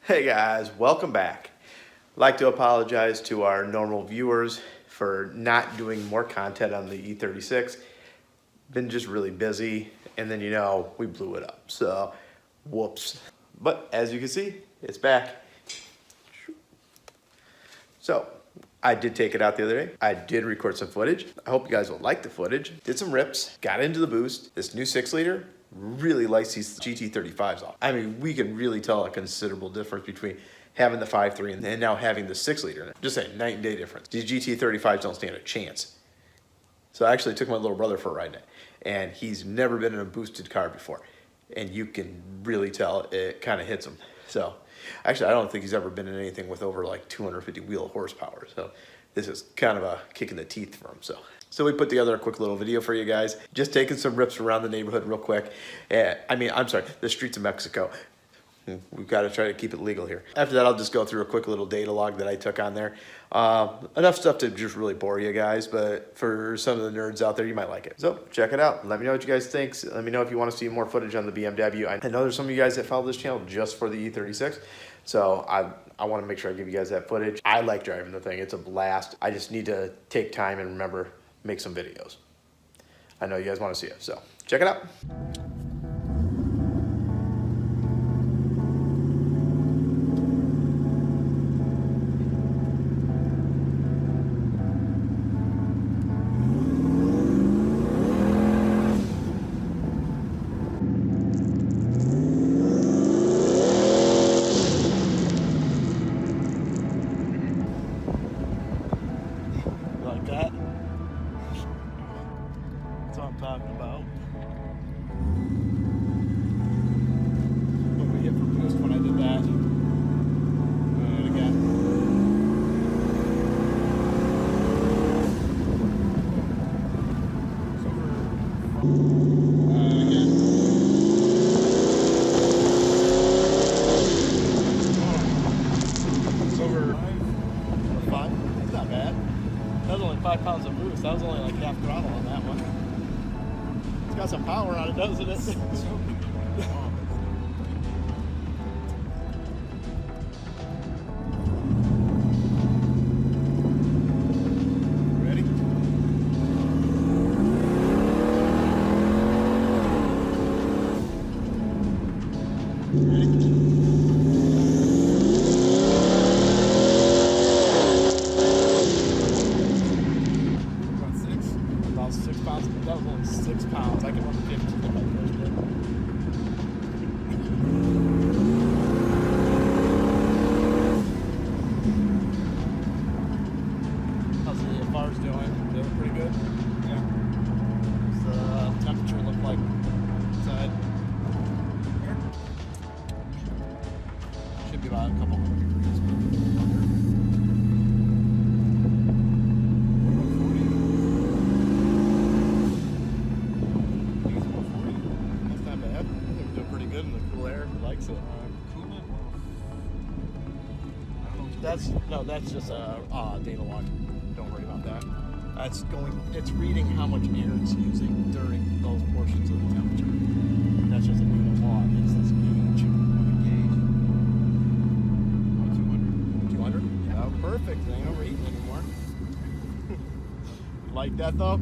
Hey guys, welcome back. I'd like to apologize to our normal viewers for not doing more content on the E36. Been just really busy, and then we blew it up, so whoops. But as you can see, it's back. So I did take it out the other day. I did record some footage. I hope you guys will like the footage. Did some rips, got into the boost. This new 6-liter really lights these GT35s off. I mean, we can really tell a considerable difference between having the 5.3 and now having the 6-liter. Just saying, night and day difference. These GT35s don't stand a chance. So I actually took my little brother for a ride in it, and he's never been in a boosted car before. And you can really tell it kind of hits him. So actually, I don't think he's ever been in anything with over like 250 wheel horsepower. So this is kind of a kick in the teeth for him. So we put together a quick little video for you guys. Just taking some rips around the neighborhood real quick. I'm sorry, the streets of Mexico. We've got to try to keep it legal here. After that, I'll just go through a quick little data log that I took on there. Enough stuff to just really bore you guys, but for some of the nerds out there, you might like it. So check it out. Let me know what you guys think. Let me know if you want to see more footage on the BMW. I know there's some of you guys that follow this channel just for the E36. So I want to make sure I give you guys that footage. I like driving the thing. It's a blast. I just need to take time and remember, make some videos. I know you guys want to see it. So check it out. Like that. That's what I'm talking about. What we hit for boost when I did that. And again. It's over 5. That's not bad. That was only 5 pounds of boost. That was only like half throttle on that one. It's got some power on it, doesn't it? Ready? Ready? About 6 pounds. That was only 6 pounds. I can run 50 if I pushed it. How's the bars doing? Doing pretty good? Yeah. What's the temperature look like inside? Here. Should be about a couple hundred degrees. Good in the cool air. He likes it. Coolant? That's just a data log. Don't worry about that. It's reading how much air it's using during those portions of the temperature. That's just a data log. It's this gauge. What gauge? 200. 200? Yeah. Oh, perfect. They ain't overheating anymore. You like that though?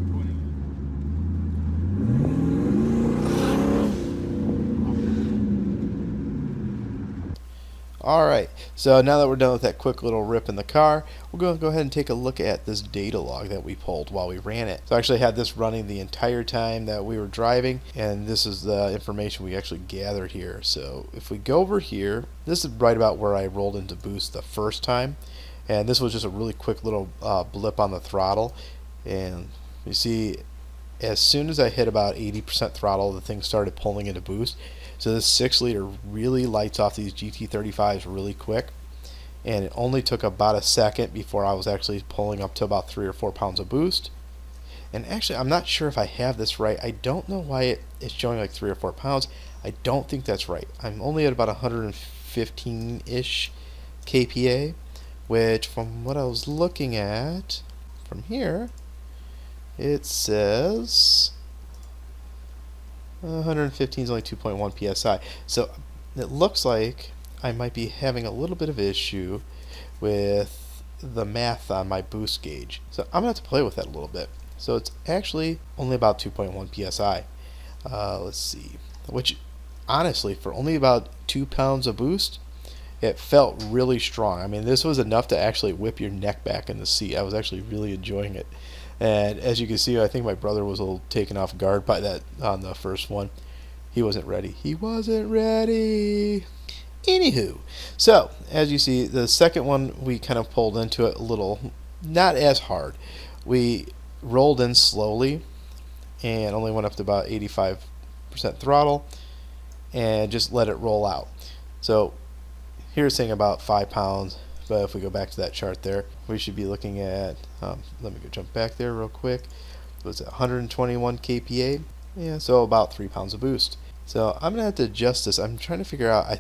Alright, so now that we're done with that quick little rip in the car, we're going to go ahead and take a look at this data log that we pulled while we ran it. So I actually had this running the entire time that we were driving, and this is the information we actually gathered here. So if we go over here, this is right about where I rolled into boost the first time, and this was just a really quick little blip on the throttle, and you see as soon as I hit about 80% throttle, the thing started pulling into boost. So this 6-liter really lights off these GT35s really quick, and it only took about a second before I was actually pulling up to about 3 or 4 pounds of boost. And actually, I'm not sure if I have this right. I don't know why it's showing like 3 or 4 pounds. I don't think that's right. I'm only at about 115-ish kPa, which from what I was looking at from here, it says 115 is only 2.1 psi. So it looks like I might be having a little bit of issue with the math on my boost gauge. So I'm going to have to play with that a little bit. So it's actually only about 2.1 psi. Let's see. Which, honestly, for only about 2 pounds of boost, it felt really strong. I mean, this was enough to actually whip your neck back in the seat. I was actually really enjoying it. And as you can see, I think my brother was a little taken off guard by that on the first one. He wasn't ready. He wasn't ready. Anywho, so as you see, the second one we kind of pulled into it a little, not as hard. We rolled in slowly and only went up to about 85% throttle and just let it roll out. So here's saying about 5 pounds, but if we go back to that chart there, we should be looking at, let me go jump back there real quick. It was 121 kPa, yeah, so about 3 pounds of boost. So I'm gonna have to adjust this. I'm trying to figure out, I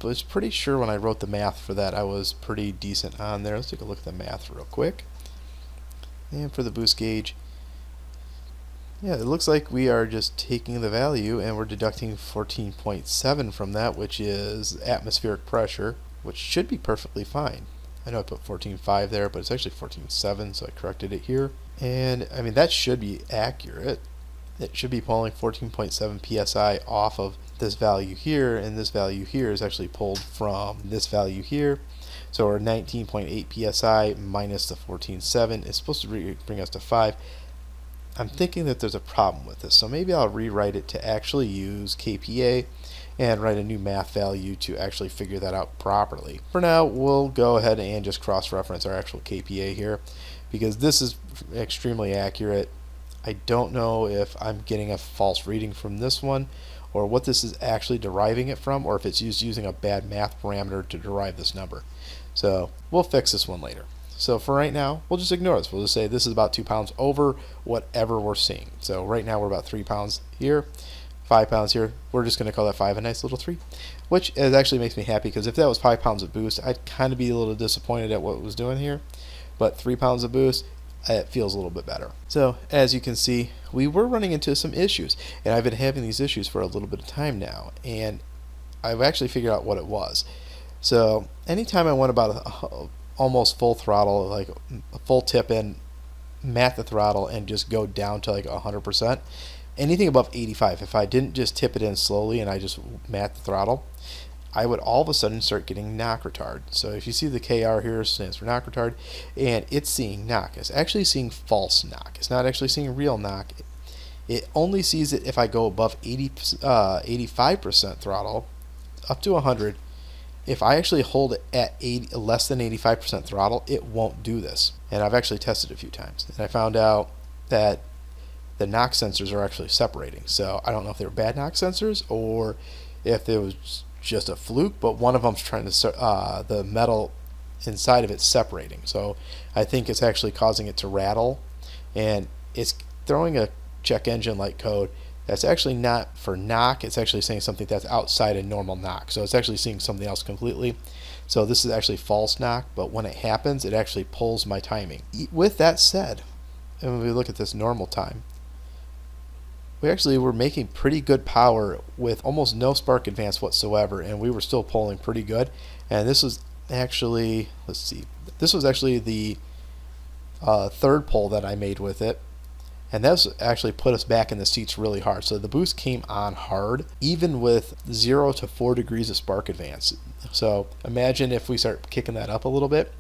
was pretty sure when I wrote the math for that I was pretty decent on there. Let's take a look at the math real quick. And for the boost gauge, yeah, it looks like we are just taking the value and we're deducting 14.7 from that, which is atmospheric pressure, which should be perfectly fine. I know I put 14.5 there, but it's actually 14.7, so I corrected it here. And I mean, that should be accurate. It should be pulling 14.7 psi off of this value here, and this value here is actually pulled from this value here. So we're 19.8 psi minus the 14.7 is supposed to bring us to 5. I'm thinking that there's a problem with this, so maybe I'll rewrite it to actually use kPa and write a new math value to actually figure that out properly. For now, we'll go ahead and just cross-reference our actual kPa here, because this is extremely accurate. I don't know if I'm getting a false reading from this one, or what this is actually deriving it from, or if it's using a bad math parameter to derive this number. So we'll fix this one later. So for right now, we'll just ignore this. We'll just say this is about 2 pounds over whatever we're seeing. So right now we're about 3 pounds here, 5 pounds here. We're just going to call that 5 a nice little 3, which is actually makes me happy, because if that was 5 pounds of boost, I'd kind of be a little disappointed at what it was doing here. But 3 pounds of boost, it feels a little bit better. So as you can see, we were running into some issues, and I've been having these issues for a little bit of time now, and I've actually figured out what it was. So anytime I went about almost full throttle, like a full tip in, mat the throttle, and just go down to like 100%, anything above 85, if I didn't just tip it in slowly and I just mat the throttle, I would all of a sudden start getting knock retard. So if you see the KR here, stands for knock retard, and it's seeing knock. It's actually seeing false knock. It's not actually seeing real knock. It only sees it if I go above 85% throttle, up to 100. If I actually hold it at less than 85% throttle, it won't do this. And I've actually tested it a few times, and I found out that the knock sensors are actually separating. So I don't know if they were bad knock sensors or if it was just a fluke, but one of them's trying to the metal inside of it separating. So I think it's actually causing it to rattle, and it's throwing a check engine light code that's actually not for knock. It's actually saying something that's outside a normal knock. So it's actually seeing something else completely. So this is actually false knock, but when it happens, it actually pulls my timing. With that said, and when we look at this normal time, we actually were making pretty good power with almost no spark advance whatsoever, and we were still pulling pretty good. And this was actually, let's see, this was actually the third pull that I made with it, and that's actually put us back in the seats really hard. So the boost came on hard, even with 0 to 4 degrees of spark advance. So imagine if we start kicking that up a little bit.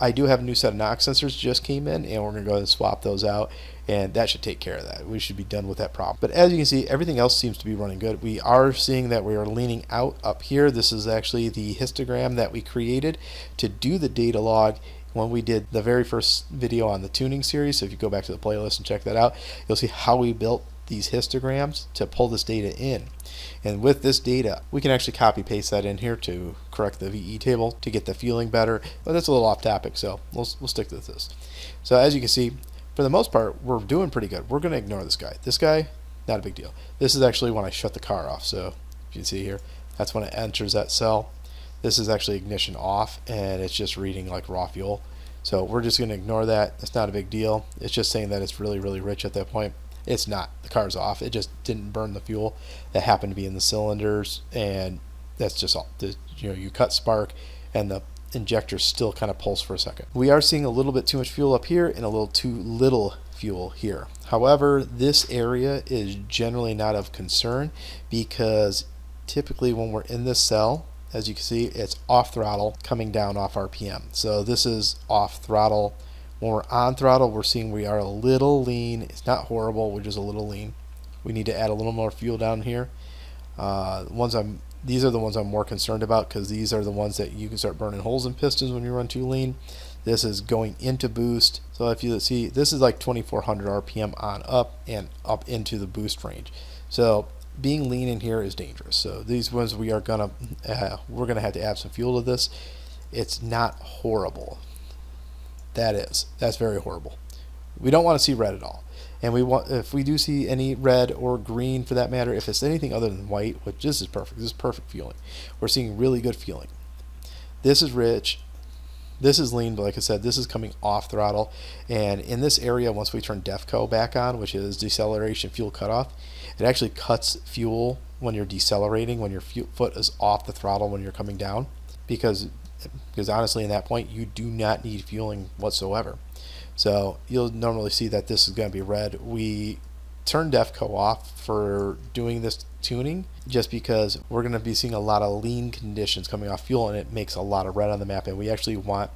I do have a new set of knock sensors just came in, and we're going to go ahead and swap those out, and that should take care of that. We should be done with that problem. But as you can see, everything else seems to be running good. We are seeing that we are leaning out up here. This is actually the histogram that we created to do the data log when we did the very first video on the tuning series. So if you go back to the playlist and check that out, you'll see how we built these histograms to pull this data in. And with this data, we can actually copy paste that in here to correct the VE table to get the fueling better. But that's a little off topic, so we'll stick to this. So as you can see, for the most part, we're doing pretty good. We're going to ignore this guy. This guy, not a big deal. This is actually when I shut the car off. So if you can see here, that's when it enters that cell. This is actually ignition off, and it's just reading like raw fuel. So we're just going to ignore that. It's not a big deal. It's just saying that it's really, really rich at that point. It's not. The car's off. It just didn't burn the fuel that happened to be in the cylinders, and that's just all. It's you cut spark and the injector still kind of pulse for a second. We are seeing a little bit too much fuel up here and a little too little fuel here. However, this area is generally not of concern because typically when we're in this cell, as you can see, it's off throttle coming down off RPM. So this is off throttle. When we're on throttle, we're seeing we are a little lean. It's not horrible, we're just a little lean. We need to add a little more fuel down here. These are the ones I'm more concerned about because these are the ones that you can start burning holes in pistons when you run too lean. This is going into boost. So if you see, this is like 2400 RPM on up and up into the boost range. So being lean in here is dangerous. So these ones we're gonna have to add some fuel to this. It's not horrible. That's very horrible. We don't want to see red at all. And if we do see any red or green for that matter, if it's anything other than white, which this is perfect. This is perfect fueling. We're seeing really good fueling. This is rich. This is lean, but like I said, this is coming off throttle. And in this area, once we turn DEFCO back on, which is deceleration fuel cutoff, it actually cuts fuel when you're decelerating, when your foot is off the throttle when you're coming down. Because honestly, in that point, you do not need fueling whatsoever. So you'll normally see that this is going to be red. We turn DEFCO off for doing this tuning just because we're going to be seeing a lot of lean conditions coming off fuel, and it makes a lot of red on the map, and we actually want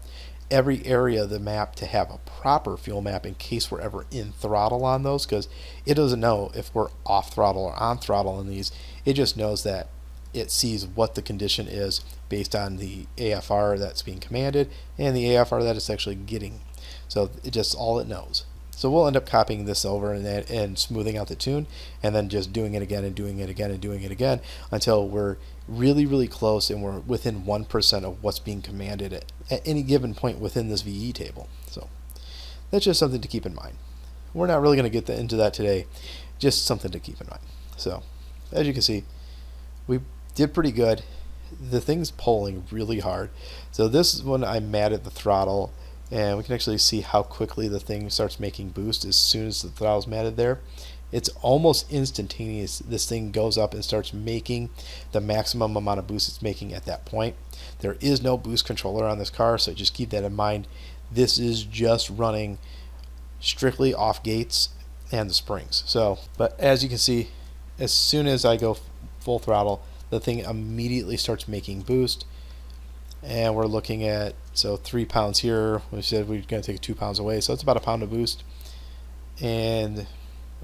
every area of the map to have a proper fuel map in case we're ever in throttle on those, because it doesn't know if we're off throttle or on throttle in these. It just knows that it sees what the condition is based on the AFR that's being commanded and the AFR that it's actually getting. So it just all it knows. So we'll end up copying this over and smoothing out the tune, and then just doing it again and doing it again and doing it again until we're really, really close and we're within 1% of what's being commanded at any given point within this VE table. So that's just something to keep in mind. We're not really going to get into that today, just something to keep in mind. So as you can see, we did pretty good. The thing's pulling really hard. So this is when I'm mad at the throttle, and we can actually see how quickly the thing starts making boost as soon as the throttle's matted there. It's almost instantaneous. This thing goes up and starts making the maximum amount of boost it's making at that point. There is no boost controller on this car, so just keep that in mind. This is just running strictly off gates and the springs. So, but as you can see, as soon as I go full throttle, the thing immediately starts making boost. And we're looking at, so 3 pounds here. We said we're going to take 2 pounds away, so it's about a pound of boost. And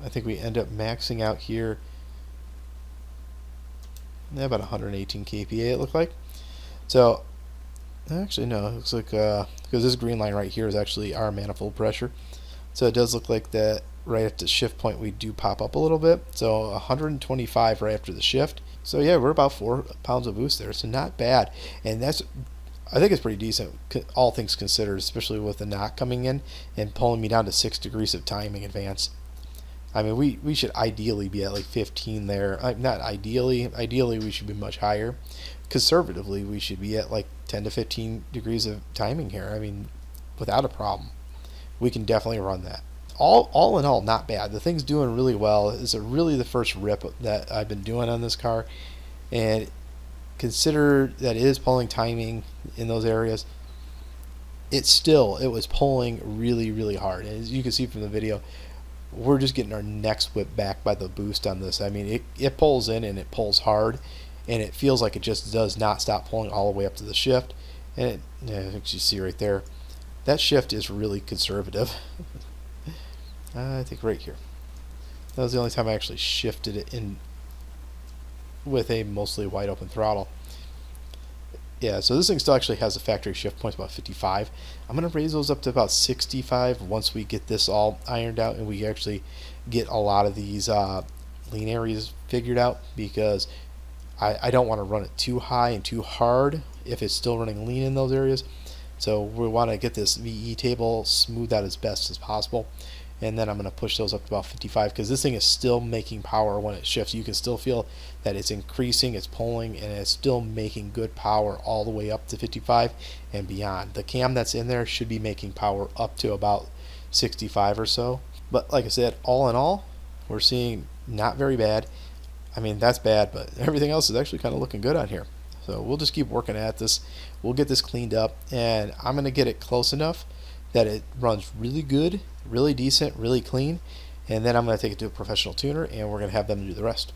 I think we end up maxing out here about 118 kPa, it looked like. So actually no, it looks like because this green line right here is actually our manifold pressure. So it does look like that right at the shift point we do pop up a little bit. So 125 right after the shift. So yeah, we're about 4 pounds of boost there, so not bad. And I think it's pretty decent, all things considered, especially with the knock coming in and pulling me down to 6 degrees of timing advance. I mean, we should ideally be at like 15 there. Not ideally we should be much higher. Conservatively, we should be at like 10 to 15 degrees of timing here. I mean, without a problem. We can definitely run that. All in all, not bad. The thing's doing really well. It's really the first rip that I've been doing on this car, and consider that it is pulling timing in those areas. It was pulling really, really hard. And as you can see from the video, we're just getting our necks whipped back by the boost on this. I mean, it pulls in and it pulls hard, and it feels like it just does not stop pulling all the way up to the shift. And as you see right there, that shift is really conservative. I think right here. That was the only time I actually shifted it in with a mostly wide open throttle. Yeah, so this thing still actually has a factory shift points about 55. I'm going to raise those up to about 65 once we get this all ironed out and we actually get a lot of these lean areas figured out, because I don't want to run it too high and too hard if it's still running lean in those areas. So we want to get this VE table smoothed out as best as possible. And then I'm going to push those up to about 55, because this thing is still making power when it shifts. You can still feel that it's increasing, it's pulling, and it's still making good power all the way up to 55 and beyond. The cam that's in there should be making power up to about 65 or so. But like I said, all in all, we're seeing not very bad. I mean, that's bad, but everything else is actually kind of looking good on here. So we'll just keep working at this. We'll get this cleaned up, and I'm going to get it close enough that it runs really good, really decent, really clean, and then I'm going to take it to a professional tuner, and we're going to have them do the rest.